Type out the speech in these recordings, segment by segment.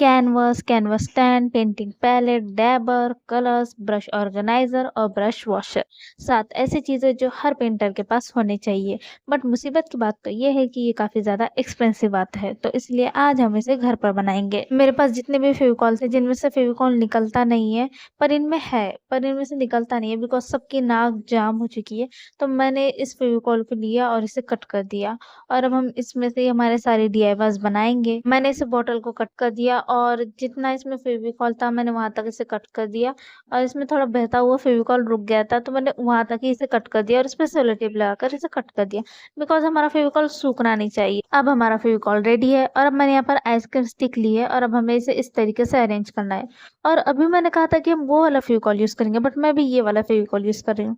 Canvas, canvas stand, painting palette, dabber, colours, brush organiser और brush washer. 7 ऐसी चीजें जो हर पेंटर के पास होनी चाहिए। बट मुसीबत की बात तो ये है कि ये काफी ज्यादा एक्सपेंसिव आता है, तो इसलिए आज हम इसे घर पर बनाएंगे। मेरे पास जितने भी फेविकॉल थे, जिनमें से फेविकॉल निकलता नहीं है, पर इनमें से निकलता नहीं है बिकॉज सबकी नाक जाम हो चुकी है। तो मैंने इस फेविकॉल को लिया और इसे कट कर दिया, और अब हम इसमें से हमारे सारे डीआईवाईज बनाएंगे। मैंने इस बॉटल को कट कर दिया और जितना इसमें फेविकॉल था मैंने वहां तक इसे कट कर दिया, और इसमें थोड़ा बहता हुआ फेविकॉल रुक गया था तो मैंने वहां तक ही इसे कट कर दिया और इस पे सेलो टेप लगाकर इसे कट कर दिया बिकॉज हमारा फेविकॉल सूखना नहीं चाहिए। अब हमारा फेविकॉल रेडी है और अब मैंने यहाँ पर आइसक्रीम स्टिक ली है और अब हमें इसे इस तरीके से अरेंज करना है। और अभी मैंने कहा था कि हम वो वाला फेविकॉल यूज करेंगे, बट मैं भी ये वाला फेविकॉल यूज कर रही हूँ,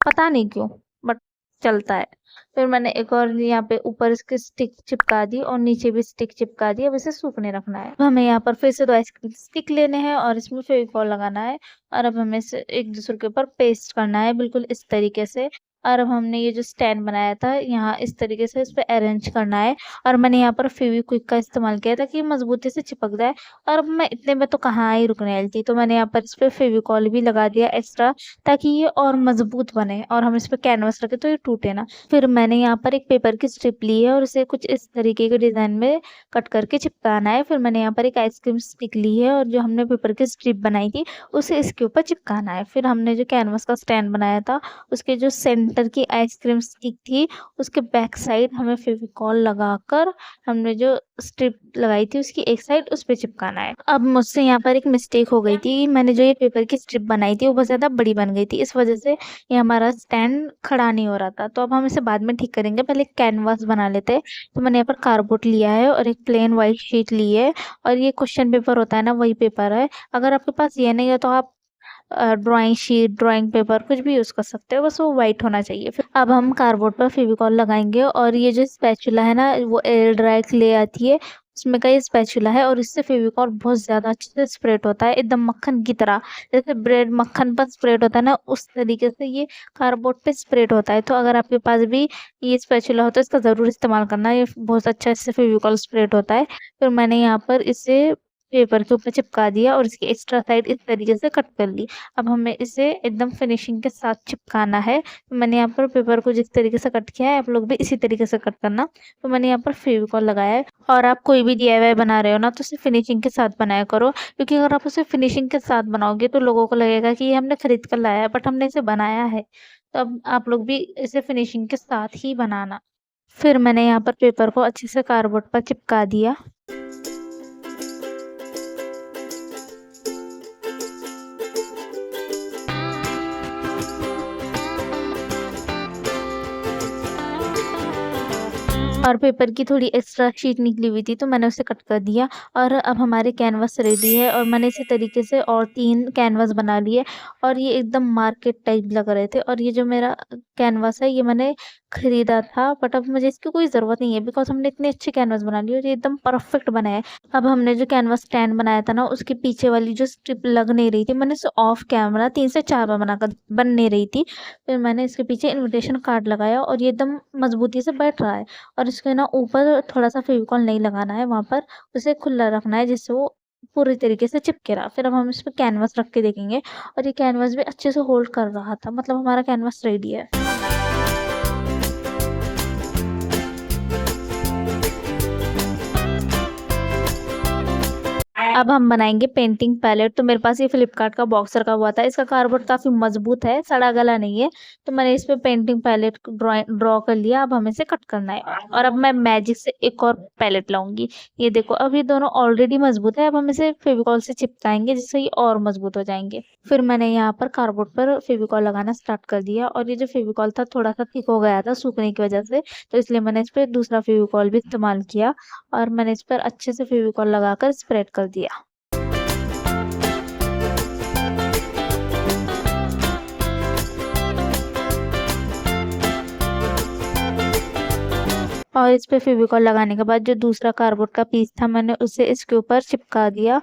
पता नहीं क्यों, बट चलता है। फिर मैंने एक और यहाँ पे ऊपर इसके स्टिक चिपका दी और नीचे भी स्टिक चिपका दी। अब इसे सूखने रखना है। अब हमें यहाँ पर फिर से 2 आइसक्रीम स्टिक लेने हैं और इसमें फेविकॉल लगाना है, और अब हमें इसे एक दूसरे के ऊपर पेस्ट करना है बिल्कुल इस तरीके से। और अब हमने ये जो स्टैंड बनाया था यहाँ इस तरीके से इस पे अरेंज करना है, और मैंने यहाँ पर फेविक्विक का इस्तेमाल किया था कि ये मजबूती से चिपक जाए। और अब मैं इतने में तो कहाँ ही रुकने वाली थी, तो मैंने यहाँ पर इस पे फेविकॉल भी लगा दिया एक्स्ट्रा, ताकि ये और मजबूत बने और हम इस पे कैनवस रखे तो ये टूटे ना। फिर मैंने यहाँ पर एक पेपर की स्ट्रिप ली है और इसे कुछ इस तरीके के डिजाइन में कट करके चिपकाना है। फिर मैंने यहाँ पर एक आइसक्रीम स्टिक ली है और जो हमने पेपर की स्ट्रिप बनाई थी उसे इसके ऊपर चिपकाना है। फिर हमने जो कैनवस का स्टैंड बनाया था उसके जो सेंटर की आइसक्रीम स्टिक थी उसके बैक साइड हमें फेविकॉल लगाकर हमने जो स्ट्रिप लगाई थी उसकी एक साइड उस पे चिपकाना है। अब मुझसे यहाँ पर एक मिस्टेक हो गई थी, मैंने जो ये पेपर की स्ट्रिप बनाई थी वो बहुत ज्यादा बड़ी बन गई थी, इस वजह से ये हमारा स्टैंड खड़ा नहीं हो रहा था। तो अब हम इसे बाद में ठीक करेंगे, पहले कैनवास बना लेते हैं। तो मैंने यहाँ पर कार्डबोर्ड लिया है और एक प्लेन व्हाइट शीट ली है, और ये क्वेश्चन पेपर होता है ना, वही पेपर है। अगर आपके पास ये नहीं है तो आप ड्राइंग शीट, ड्राइंग पेपर कुछ भी यूज कर सकते हो, बस वो वाइट होना चाहिए। फिर अब हम कार्डबोर्ड पर फेविकॉल लगाएंगे, और ये जो स्पैचुला है ना वो एयर ड्राई क्ले आती है उसमें का ये स्पैचुला है, और इससे फेविकॉल बहुत ज्यादा अच्छे से स्प्रेड होता है एकदम मक्खन की तरह। जैसे ब्रेड मक्खन पर स्प्रेड होता है ना उस तरीके से ये कार्डबोर्ड पे स्प्रेड होता है। तो अगर आपके पास भी ये स्पैचुला हो तो इसका जरूर इस्तेमाल करना, ये बहुत अच्छा इससे फेविकॉल स्प्रेड होता है। फिर मैंने यहाँ पर इसे पेपर के ऊपर चिपका दिया और इसकी एक्स्ट्रा साइड इस तरीके से कट कर ली। अब हमें इसे एकदम फिनिशिंग के साथ चिपकाना है। तो मैंने यहाँ पर पेपर को जिस तरीके से कट किया है आप लोग भी इसी तरीके से कट करना। तो मैंने यहाँ पर फेविकॉल लगाया है, और आप कोई भी डीआईवाई बना रहे हो ना तो उसे फिनिशिंग के साथ बनाया करो, क्योंकि अगर आप उसे फिनिशिंग के साथ बनाओगे तो लोगों को लगेगा कि ये हमने खरीद कर लाया है, बट हमने इसे बनाया है। तो अब आप लोग भी इसे फिनिशिंग के साथ ही बनाना। फिर मैंने यहाँ पर पेपर को अच्छे से कार्डबोर्ड पर चिपका दिया। और पेपर की थोड़ी एक्स्ट्रा शीट निकली हुई थी तो मैंने उसे कट कर दिया, और अब हमारे कैनवस रेडी है। और मैंने इसी तरीके से और 3 कैनवस बना लिए, और ये एकदम मार्केट टाइप लग रहे थे। और ये जो मेरा कैनवस है ये मैंने खरीदा था, बट अब मुझे इसकी कोई ज़रूरत नहीं है बिकॉज हमने इतने अच्छे कैनवस बना लिए और ये एकदम परफेक्ट बना है। अब हमने जो कैनवस स्टैंड बनाया था ना उसके पीछे वाली जो स्ट्रिप लग नहीं रही थी, मैंने इसे ऑफ कैमरा 3 से 4 बार बनाकर बन नहीं रही थी। फिर मैंने इसके पीछे इन्विटेशन कार्ड लगाया और ये एकदम मजबूती से बैठ रहा है। और इसके ना ऊपर थोड़ा सा फेविकॉल नहीं लगाना है, वहां पर उसे खुला रखना है जिससे वो पूरी तरीके से चिपके रहा। फिर अब हम इस पे कैनवस रख के देखेंगे, और ये कैनवस भी अच्छे से होल्ड कर रहा था, मतलब हमारा कैनवस रेडी है। अब हम बनाएंगे पेंटिंग पैलेट। तो मेरे पास ये फ्लिपकार्ट का बॉक्स रखा हुआ था, इसका कार्डबोर्ड काफी मजबूत है, सड़ा गला नहीं है। तो मैंने इस पे पेंटिंग पैलेट ड्रॉ कर लिया। अब हमें इसे कट करना है, और अब मैं मैजिक से एक और पैलेट लाऊंगी। ये देखो अब ये दोनों ऑलरेडी मजबूत है, अब हम इसे फेविकॉल से चिपकाएंगे जिससे ये और मजबूत हो जाएंगे। फिर मैंने यहाँ पर कार्डबोर्ड पर फेविकॉल लगाना स्टार्ट कर दिया, और ये जो फेविकॉल था थोड़ा सा थिक हो गया था सूखने की वजह से, तो इसलिए मैंने इस पर दूसरा फेविकॉल भी इस्तेमाल किया, और मैंने इस पर अच्छे से फेविकॉल लगाकर स्प्रेड कर दिया। और इस पे फेविकॉल लगाने के बाद जो दूसरा कार्डबोर्ड का पीस था मैंने उसे इसके ऊपर चिपका दिया।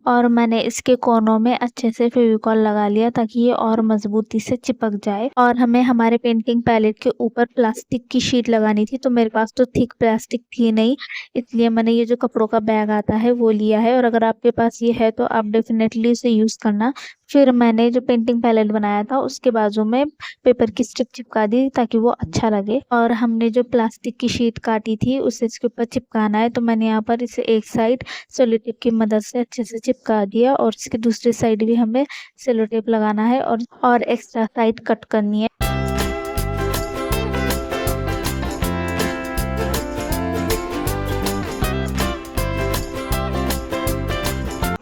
और मैंने इसके कोनों में अच्छे से फेविकॉल लगा लिया ताकि ये और मजबूती से चिपक जाए। और हमें हमारे पेंटिंग पैलेट के ऊपर प्लास्टिक की शीट लगानी थी, तो मेरे पास तो थिक प्लास्टिक थी नहीं, इसलिए मैंने ये जो कपड़ों का बैग आता है वो लिया है। और अगर आपके पास ये है तो आप डेफिनेटली इसे यूज़ करना। फिर मैंने जो पेंटिंग पैलेट बनाया था उसके बाजू में पेपर की स्ट्रिप चिपका दी ताकि वो अच्छा लगे। और हमने जो प्लास्टिक की शीट काटी थी उसे इसके ऊपर चिपकाना है, तो मैंने यहाँ पर इसे एक साइड सेलो टेप की मदद से अच्छे से चिपका दिया और इसकी दूसरी साइड भी हमें सेलो टेप लगाना है और एक्स्ट्रा साइड कट करनी है।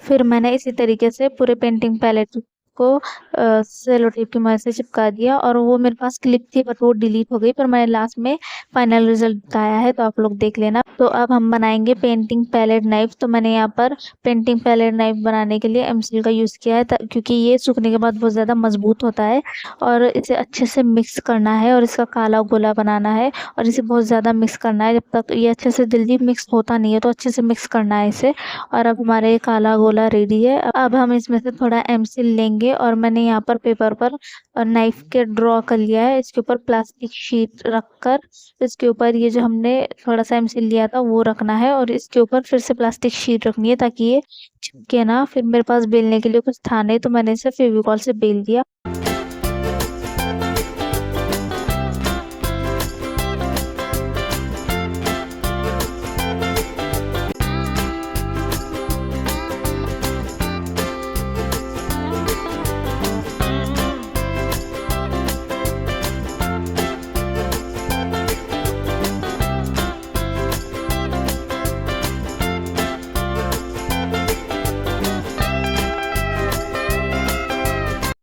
फिर मैंने इसी तरीके से पूरे पेंटिंग पैलेट को सेलो टेप की मदद से चिपका दिया और वो मेरे पास क्लिप थी बट वो डिलीट हो गई, पर मैंने लास्ट में फाइनल रिजल्ट दिखाया है तो आप लोग देख लेना। तो अब हम बनाएंगे पेंटिंग पैलेट नाइफ। तो मैंने यहाँ पर पेंटिंग पैलेट नाइफ बनाने के लिए एमसील का यूज़ किया है क्योंकि ये सूखने के बाद बहुत ज़्यादा मजबूत होता है। और इसे अच्छे से मिक्स करना है और इसका काला गोला बनाना है और इसे बहुत ज़्यादा मिक्स करना है। जब तक ये अच्छे से जल्दी मिक्स होता नहीं है तो अच्छे से मिक्स करना है इसे। और अब हमारा ये काला गोला रेडी है। अब हम इसमें से थोड़ा एमसील लेंगे और मैंने यहाँ पर पेपर पर नाइफ के ड्रॉ कर लिया है। इसके ऊपर प्लास्टिक शीट रखकर इसके ऊपर ये जो हमने थोड़ा सा एमसील लिया था वो रखना है और इसके ऊपर फिर से प्लास्टिक शीट रखनी है ताकि ये चिपके ना। फिर मेरे पास बेलने के लिए कुछ था नहीं तो मैंने इसे फेविकॉल से बेल दिया।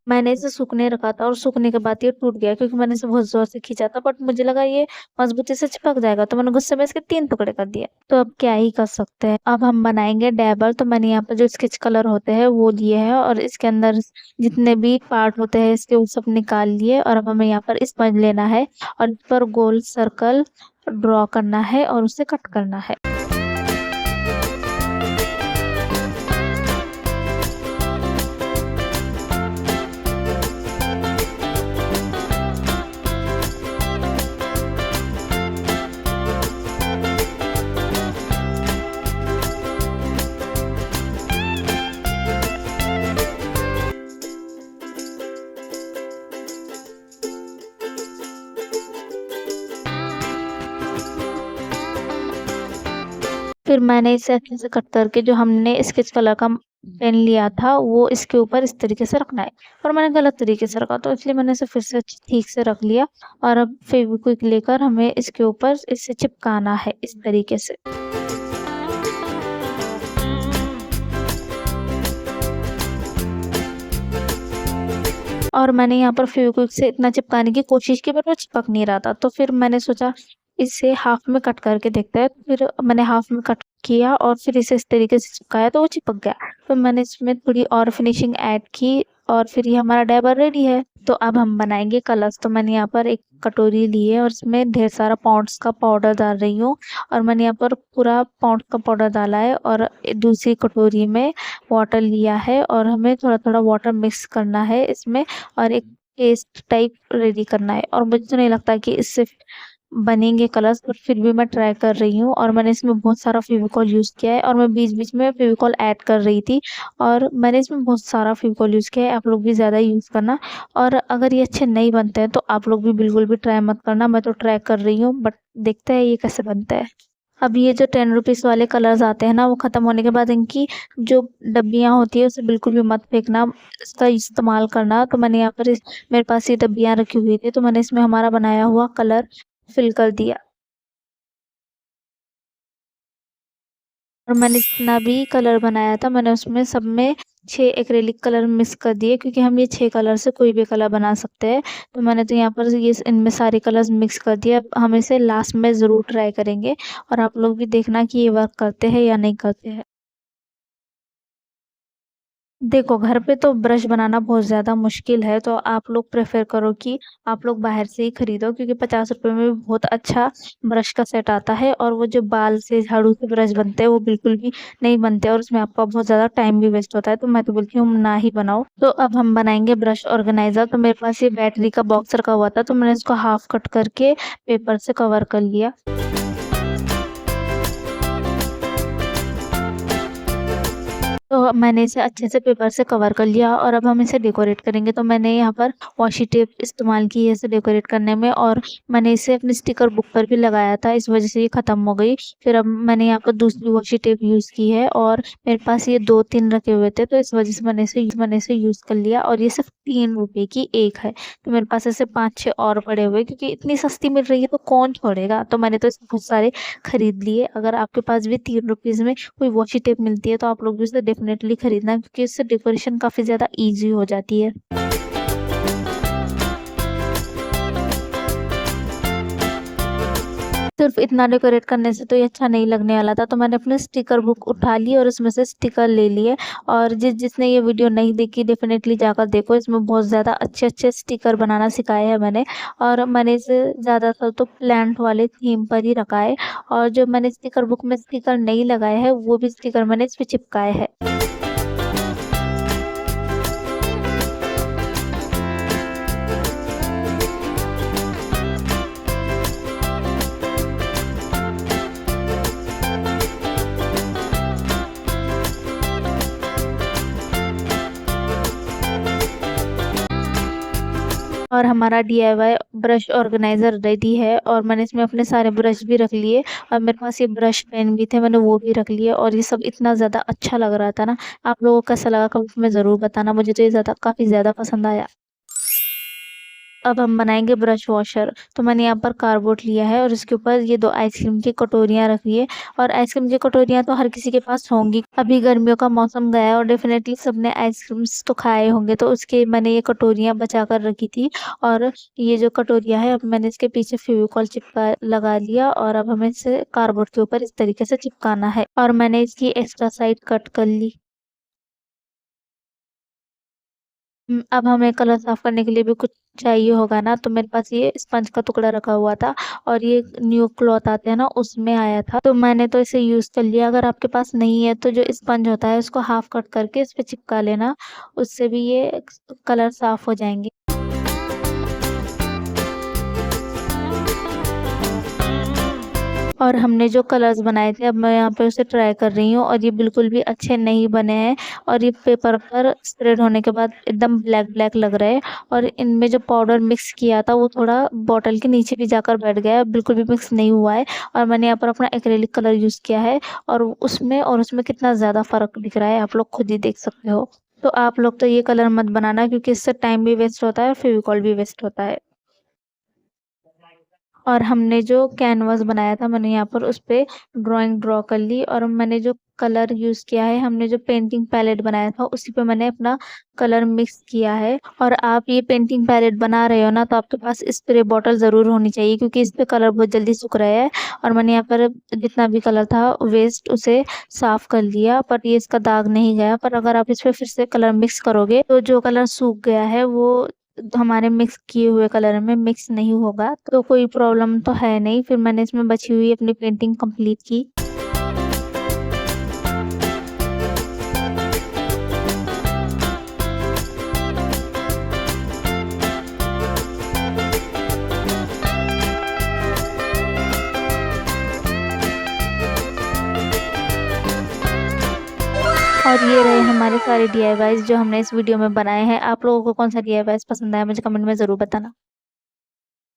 मैंने इसे सूखने रखा था और सूखने के बाद ये टूट गया क्योंकि मैंने इसे बहुत ज़ोर से खींचा था, बट मुझे लगा ये मजबूती से चिपक जाएगा तो मैंने गुस्से में इसके 3 टुकड़े कर दिए। तो अब क्या ही कर सकते हैं। अब हम बनाएंगे डैबर। तो मैंने यहाँ पर जो स्केच कलर होते हैं वो लिए हैं और इसके अंदर जितने भी पार्ट होते हैं इसके वो सब निकाल लिए। और अब हमें यहाँ पर स्पंज लेना है और इस पर गोल सर्कल ड्रॉ करना है और उसे कट करना है। फिर मैंने इसे अच्छे से कट करके जो हमने स्केच कलर का पेन लिया था वो इसके ऊपर इस तरीके से रखना है। और मैंने गलत तरीके से रखा तो इसलिए मैंने इसे फिर से ठीक से रख लिया। और अब फेविक्विक लेकर हमें इसके ऊपर इसे चिपकाना है इस तरीके से। और मैंने यहाँ पर फेविक्विक से इतना चिपकाने की कोशिश की बट वो चिपक नहीं रहा था, तो फिर मैंने सोचा इसे हाफ में कट करके देखते हैं। फिर मैंने हाफ में कट किया और फिर इसे इस तरीके से चिपकाया तो वो चिपक गया। फिर मैंने इसमें थोड़ी और फिनिशिंग ऐड की और फिर ये हमारा डैबर रेडी है। तो अब हम बनाएंगे कलर्स। तो मैंने यहाँ पर एक कटोरी ली है और इसमें ढेर सारा पॉन्ड्स का पाउडर डाल रही हूँ। और मैंने यहाँ पर पूरा पॉन्ड का पाउडर डाला है और दूसरी कटोरी में वाटर लिया है और हमें थोड़ा थोड़ा वाटर मिक्स करना है इसमें और एक पेस्ट टाइप रेडी करना है। और मुझे तो नहीं लगता कि इससे बनेंगे कलर्स, पर फिर भी मैं ट्राई कर रही हूँ। और मैंने इसमें बहुत सारा फेविकॉल यूज़ किया है और मैं बीच बीच में फेविकॉल ऐड कर रही थी और मैंने इसमें बहुत सारा फेविकॉल यूज़ किया है। आप लोग भी ज़्यादा यूज़ करना। और अगर ये अच्छे नहीं बनते हैं तो आप लोग भी बिल्कुल भी ट्राई मत करना। मैं तो ट्राई कर रही हूँ बट देखते हैं ये कैसे बनता है। अब ये जो 10 रुपीज़ वाले कलर्स आते हैं ना वो ख़त्म होने के बाद इनकी जो डब्बियाँ होती है उसे बिल्कुल भी मत फेंकना, इसका इस्तेमाल करना। तो मैंने यहाँ पर मेरे पास ये डब्बियाँ रखी हुई थी तो मैंने इसमें हमारा बनाया हुआ कलर फिल कर दिया। और मैंने जितना भी कलर बनाया था मैंने उसमें सब में 6 एक्रेलिक कलर मिक्स कर दिए क्योंकि हम ये 6 कलर से कोई भी कलर बना सकते हैं। तो मैंने तो यहाँ पर ये इनमें सारे कलर्स मिक्स कर दिए। अब हम इसे लास्ट में ज़रूर ट्राई करेंगे और आप लोग भी देखना कि ये वर्क करते हैं या नहीं करते हैं। देखो, घर पे तो ब्रश बनाना बहुत ज़्यादा मुश्किल है, तो आप लोग प्रेफ़र करो कि आप लोग बाहर से ही खरीदो, क्योंकि ₹50 में भी बहुत अच्छा ब्रश का सेट आता है और वो जो बाल से, झाड़ू से ब्रश बनते हैं, वो बिल्कुल भी नहीं बनते और उसमें आपका बहुत ज़्यादा टाइम भी वेस्ट होता है, तो मैं तो बोलती हूँ ना ही बनाओ। तो अब हम बनाएँगे ब्रश ऑर्गेनाइज़र। तो मेरे पास ये बैटरी का बॉक्स रखा हुआ था, तो मैंने इसको हाफ़ कट करके पेपर से कवर कर लिया। तो मैंने इसे अच्छे से पेपर से कवर कर लिया और अब हम इसे डेकोरेट करेंगे। तो मैंने यहाँ पर वाशी टेप इस्तेमाल की है इसे डेकोरेट करने में और मैंने इसे अपनी स्टिकर बुक पर भी लगाया था, इस वज़ह से ये ख़त्म हो गई। फिर अब मैंने यहाँ पर दूसरी वाशी टेप यूज़ की है और मेरे पास ये 2-3 रखे हुए थे, तो इस वज़ह से मैंने इसे यूज़ कर लिया और ये सिर्फ़ ₹3 की एक है। तो मेरे पास ऐसे 5-6 और पड़े हुए, क्योंकि इतनी सस्ती मिल रही है तो कौन छोड़ेगा? तो मैंने तो इसके बहुत सारे खरीद लिए। अगर आपके पास भी ₹3 में कोई वॉशी टेप मिलती है तो आप लोग भी उसे डेफ़िनेटली खरीदना, क्योंकि इससे डेकोरेशन काफ़ी ज़्यादा ईज़ी हो जाती है। सिर्फ़ इतना डेकोरेट करने से तो ये अच्छा नहीं लगने वाला था, तो मैंने अपनी स्टिकर बुक उठा ली और उसमें से स्टिकर ले लिए और जिसने ये वीडियो नहीं देखी डेफ़िनेटली जाकर देखो, इसमें बहुत ज़्यादा अच्छे-अच्छे स्टिकर बनाना सिखाए हैं मैंने और मैंने इसे ज़्यादातर तो प्लांट वाले थीम पर ही रखा है और जो मैंने स्टिकर बुक में स्टिकर नहीं लगाए हैं, वो भी स्टिकर मैंने इस पे चिपकाए हैं। और हमारा डीआईवाई ब्रश ऑर्गेनाइज़र रेडी है और मैंने इसमें अपने सारे ब्रश भी रख लिए और मेरे पास ये ब्रश पेन भी थे, मैंने वो भी रख लिए और ये सब इतना ज़्यादा अच्छा लग रहा था ना, आप लोगों को कैसा लगा कमेंट में ज़रूर बताना, मुझे तो ये काफ़ी ज़्यादा पसंद आया। अब हम बनाएँगे ब्रश वॉशर। तो मैंने यहाँ पर कार्डबोर्ड लिया है और इसके ऊपर ये 2 आइसक्रीम की कटोरियाँ रखी है और आइसक्रीम की कटोरियाँ तो हर किसी के पास होंगी। अभी गर्मियों का मौसम गया है और डेफ़िनेटली सबने आइसक्रीम्स तो खाए होंगे, तो उसके मैंने ये कटोरियाँ बचा कर रखी थी और ये जो कटोरियाँ है, अब मैंने इसके पीछे फ़ेविकॉल चिपका लगा लिया और अब हमें इसे कार्डबोर्ड के ऊपर इस तरीके से चिपकाना है और मैंने इसकी एक्स्ट्रा साइड कट कर ली। अब हमें कलर साफ करने के लिए भी कुछ चाहिए होगा ना, तो मेरे पास ये स्पंज का टुकड़ा रखा हुआ था और ये न्यू क्लॉथ आते हैं ना, उसमें आया था, तो मैंने तो इसे यूज़ कर लिया। अगर आपके पास नहीं है तो जो स्पंज होता है उसको हाफ कट करके इस पे चिपका लेना, उससे भी ये कलर साफ हो जाएँगे। और हमने जो कलर्स बनाए थे, अब मैं यहाँ पे उसे ट्राई कर रही हूँ और ये बिल्कुल भी अच्छे नहीं बने हैं और ये पेपर पर स्प्रेड होने के बाद एकदम ब्लैक-ब्लैक लग रहे हैं और इनमें जो पाउडर मिक्स किया था वो थोड़ा बॉटल के नीचे भी जाकर बैठ गया है, बिल्कुल भी मिक्स नहीं हुआ है और मैंने यहाँ पर अपना एक्रेलिक कलर यूज़ किया है और उसमें कितना ज़्यादा फ़र्क दिख रहा है, आप लोग खुद ही देख सकते हो। तो आप लोग तो ये कलर मत बनाना, क्योंकि इससे टाइम भी वेस्ट होता है और फेविकॉल भी वेस्ट होता है। और हमने जो कैनवास बनाया था, मैंने यहाँ पर उसपे ड्राइंग ड्रॉ कर ली और मैंने जो कलर यूज़ किया है, हमने जो पेंटिंग पैलेट बनाया था उसी पे मैंने अपना कलर मिक्स किया है। और आप ये पेंटिंग पैलेट बना रहे हो ना, तो आपके पास स्प्रे बॉटल ज़रूर होनी चाहिए, क्योंकि इस पे कलर बहुत जल्दी सूख रहे हैं और मैंने यहाँ पर जितना भी कलर था वेस्ट उसे साफ़ कर लिया, पर ये इसका दाग नहीं गया। पर अगर आप इस पे फिर से कलर मिक्स करोगे तो जो कलर सूख गया है वो हमारे मिक्स किए हुए कलर में मिक्स नहीं होगा, तो कोई प्रॉब्लम तो है नहीं। फिर मैंने इसमें बची हुई अपनी पेंटिंग कंप्लीट की। और ये रहे हमारे सारे डीआईवाईज़ जो हमने इस वीडियो में बनाए हैं। आप लोगों को कौन-सा डीआईवाईज़ पसंद आया मुझे कमेंट में ज़रूर बताना।